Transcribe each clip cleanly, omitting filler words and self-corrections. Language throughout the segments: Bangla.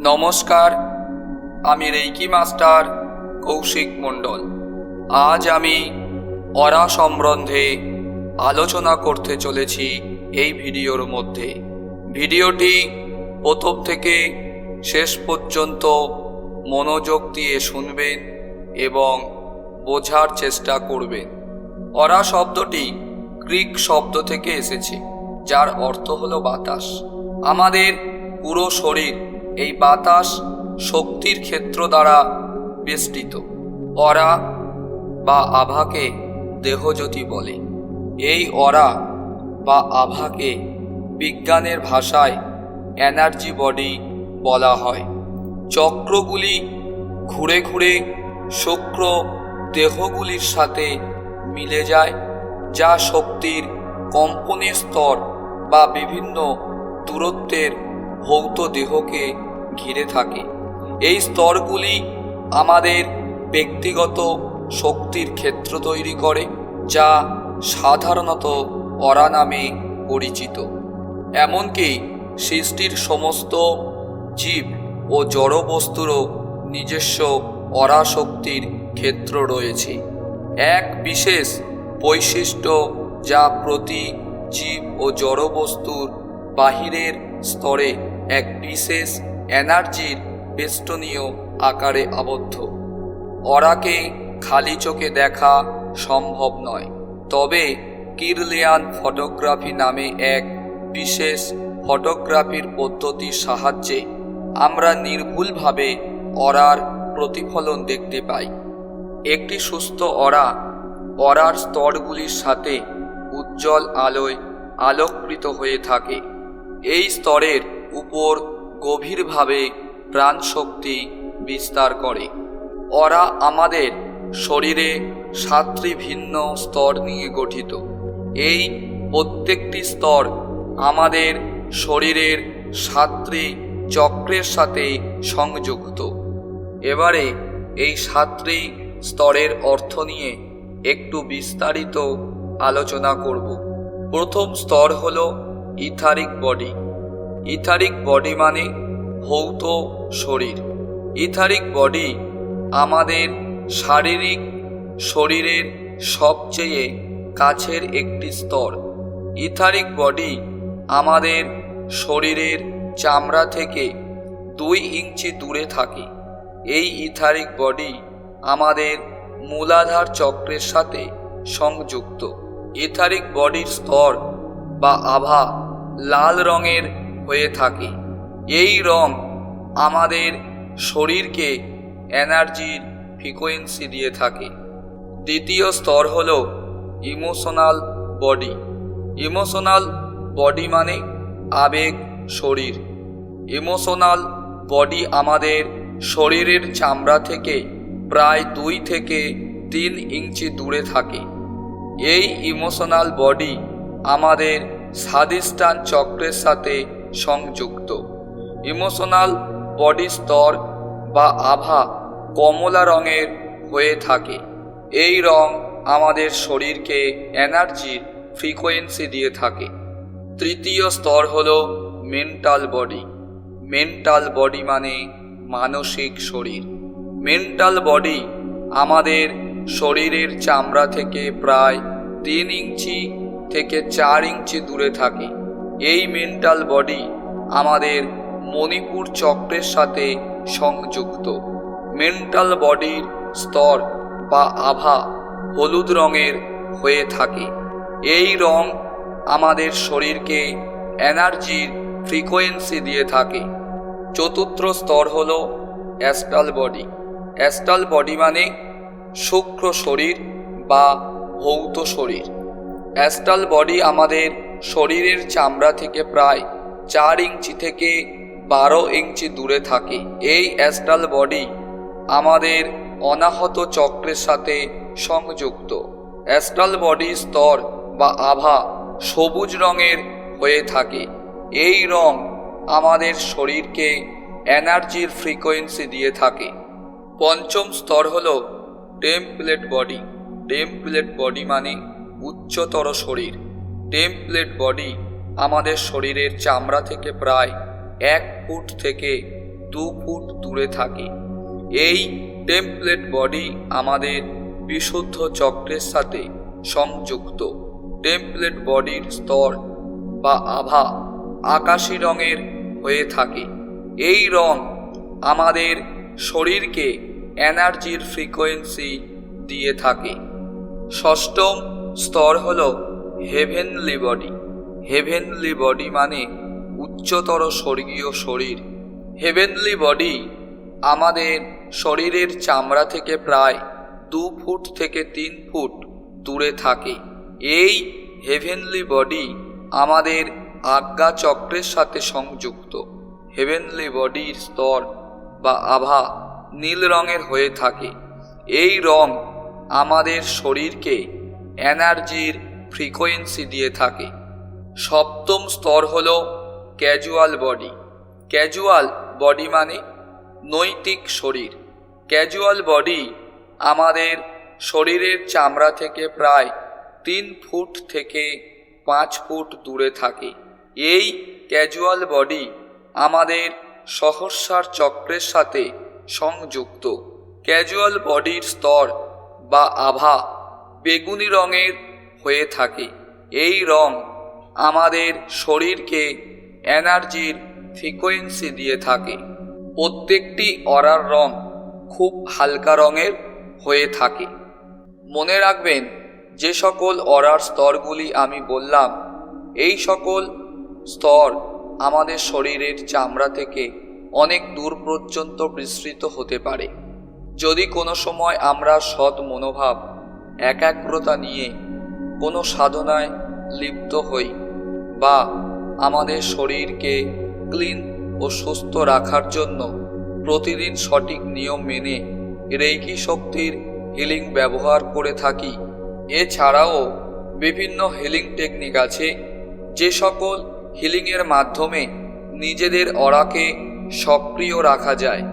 নমস্কার, আমি রেইকি মাস্টার কৌশিক মণ্ডল। আজ আমি অরা সম্বন্ধে আলোচনা করতে চলেছি এই ভিডিওর মধ্যে। ভিডিওটি প্রথম থেকে শেষ পর্যন্ত মনোযোগ দিয়ে শুনবেন এবং বোঝার চেষ্টা করবেন। অরা শব্দটি গ্রিক শব্দ থেকে এসেছে, যার অর্থ হলো বাতাস। আমাদের পুরো শরীর এই বাতাস শক্তির ক্ষেত্র দ্বারা বেষ্টিত। অরা বা আভাকে দেহজ্যোতি বলে। এই অরা বা আভাকে বিজ্ঞানের ভাষায় এনার্জি বডি বলা হয়। চক্রগুলি ঘুরে ঘুরে শুক্র দেহগুলির সাথে মিলে যায়, যা শক্তির কম্পনের স্তর বা বিভিন্ন দূরত্বের ভৌত দেহকে ঘিরে থাকে। এই স্তরগুলি আমাদের ব্যক্তিগত শক্তির ক্ষেত্র তৈরি করে, যা সাধারণত অরা নামে পরিচিত। এমনকি সৃষ্টির সমস্ত জীব ও জড় বস্তুরও নিজস্ব অরা শক্তির ক্ষেত্র রয়েছে। এক বিশেষ বৈশিষ্ট্য যা প্রতি জীব ও জড় বস্তুর বাহিরের স্তরে এক বিশেষ এনার্জির বেষ্টনীয় আকারে আবদ্ধ। অরাকে খালি চোখে দেখা সম্ভব নয়, তবে কিরলিয়ান ফটোগ্রাফি নামে এক বিশেষ ফটোগ্রাফির পদ্ধতির সাহায্যে আমরা নির্ভুলভাবে অরার প্রতিফলন দেখতে পাই। একটি সুস্থ অরার স্তরগুলির সাথে উজ্জ্বল আলোয় আলোকৃত হয়ে থাকে। এই স্তরের উপর গভীরভাবে প্রাণশক্তি বিস্তার করে। অরা আমাদের শরীরে 7টি ভিন্ন স্তর নিয়ে গঠিত। এই প্রত্যেকটি স্তর আমাদের শরীরের 7টি চক্রের সাথে সংযুক্ত। এবারে এই 7টি স্তরের অর্থ নিয়ে একটু বিস্তারিত আলোচনা করব। প্রথম স্তর হলো ইথারিক বডি। ইথারিক বডি মানে ভৌত শরীর। ইথারিক বডি আমাদের শারীরিক শরীরের সবচেয়ে কাছের একটি স্তর। ইথারিক বডি আমাদের শরীরের চামড়া থেকে 2 ইঞ্চি দূরে থাকে। এই ইথারিক বডি আমাদের মূলাধার চক্রের সাথে সংযুক্ত। ইথারিক বডির স্তর বা আভা লাল রঙের হয়ে থাকে। এই রং আমাদের শরীরকে এনার্জির ফ্রিকোয়েন্সি দিয়ে থাকে। দ্বিতীয় স্তর হলো ইমোশনাল বডি। ইমোশনাল বডি মানে আবেগ শরীর। ইমোশনাল বডি আমাদের শরীরের চামড়া থেকে প্রায় 2 থেকে 3 ইঞ্চি দূরে থাকে। এই ইমোশনাল বডি আমাদের স্বাধিষ্ঠান চক্রের সাথে সংযুক্ত। ইমোশনাল বডি স্তর বা আভা কমলা রঙের হয়ে থাকে। এই রং আমাদের শরীরকে এনার্জির ফ্রিকোয়েন্সি দিয়ে থাকে। তৃতীয় স্তর হলো মেন্টাল বডি। মেন্টাল বডি মানে মানসিক শরীর। মেন্টাল বডি আমাদের শরীরের চামড়া থেকে প্রায় 3 ইঞ্চি থেকে 4 ইঞ্চি দূরে থাকে। এই মেন্টাল বডি আমাদের মণিপুর চক্রের সাথে সংযুক্ত। মেন্টাল বডির স্তর বা আভা হলুদ রঙের হয়ে থাকে। এই রং আমাদের শরীরকে এনার্জির ফ্রিকোয়েন্সি দিয়ে থাকে। চতুর্থ স্তর হলো অ্যাস্ট্রাল বডি। অ্যাস্ট্রাল বডি মানে সূক্ষ্ম শরীর বা ভৌত শরীর। অ্যাস্ট্রাল বডি আমাদের শরীরের চামড়া থেকে প্রায় 4 ইঞ্চি থেকে 12 ইঞ্চি দূরে থাকে। এই অ্যাস্ট্রাল বডি আমাদের অনাহত চক্রের সাথে সংযুক্ত। অ্যাস্ট্রাল বডি স্তর বা আভা সবুজ রঙের হয়ে থাকে। এই রং আমাদের শরীরকে এনার্জির ফ্রিকোয়েন্সি দিয়ে থাকে। পঞ্চম স্তর হলো টেমপ্লেট বডি। টেমপ্লেট বডি মানে উচ্চতর শরীর। টেমপ্লেট বডি আমাদের শরীরের চামড়া থেকে প্রায় 1 ফুট থেকে 2 ফুট দূরে থাকে। এই টেমপ্লেট বডি আমাদের বিশুদ্ধ চক্রের সাথে সংযুক্ত। টেমপ্লেট বডির স্তর বা আভা আকাশী রঙের হয়ে থাকে। এই রং আমাদের শরীরকে এনার্জির ফ্রিকোয়েন্সি দিয়ে থাকে। ষষ্ঠম স্তর হল হেভেনলি বডি। হেভেনলি বডি মানে উচ্চতর স্বর্গীয় শরীর। হেভেনলি বডি আমাদের শরীরের চামড়া থেকে প্রায় 2 ফুট থেকে 3 ফুট দূরে থাকে। এই হেভেনলি বডি আমাদের আজ্ঞা চক্রের সাথে সংযুক্ত। হেভেনলি বডির স্তর বা আভা নীল রঙের হয়ে থাকে। এই রং আমাদের শরীরকে এনার্জির ফ্রিকোয়েন্সি দিয়ে থাকে। সপ্তম স্তর হল ক্যাজুয়াল বডি। ক্যাজুয়াল বডি মানে নৈতিক শরীর। ক্যাজুয়াল বডি আমাদের শরীরের চামড়া থেকে প্রায় 3 ফুট থেকে 5 ফুট দূরে থাকে। এই ক্যাজুয়াল বডি আমাদের সহস্রার চক্রের সাথে সংযুক্ত। ক্যাজুয়াল বডির স্তর বা আভা বেগুনি রঙের হয়ে থাকে। এই রং আমাদের শরীরকে এনার্জির ফ্রিকোয়েন্সি দিয়ে থাকে। প্রত্যেকটি অরার রং খুব হালকা রঙের হয়ে থাকে। মনে রাখবেন, যে সকল অরার স্তরগুলি আমি বললাম, এই সকল স্তর আমাদের শরীরের চামড়া থেকে অনেক দূর পর্যন্ত বিস্তৃত হতে পারে। যদি কোনো সময় আমরা সৎ মনোভাব একাগ্রতা নিয়ে কোনো সাধনায় লিপ্ত হই বা আমাদের শরীরকে ক্লিন ও সুস্থ রাখার জন্য প্রতিদিন সঠিক নিয়ম মেনে রেইকি শক্তির হিলিং ব্যবহার করে থাকি। এছাড়াও বিভিন্ন হিলিং টেকনিক আছে, যে সকল হিলিংয়ের মাধ্যমে নিজেদের অরাকে সক্রিয় রাখা যায়।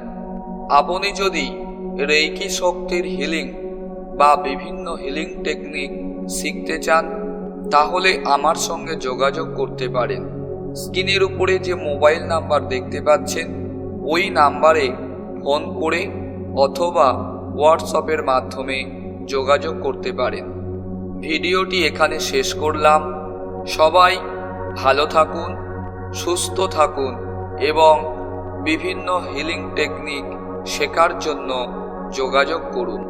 আপনি যদি রেইকি শক্তির হিলিং বা বিভিন্ন হিলিং টেকনিক শিখতে চান, তাহলে আমার সঙ্গে যোগাযোগ করতে পারেন। স্ক্রিনের উপরে যে মোবাইল নাম্বার দেখতে পাচ্ছেন, ওই নাম্বারে ফোন করে অথবা হোয়াটসঅ্যাপের মাধ্যমে যোগাযোগ করতে পারেন। ভিডিওটি এখানে শেষ করলাম। সবাই ভালো থাকুন, সুস্থ থাকুন এবং বিভিন্ন হিলিং টেকনিক শেখার জন্য যোগাযোগ করুন।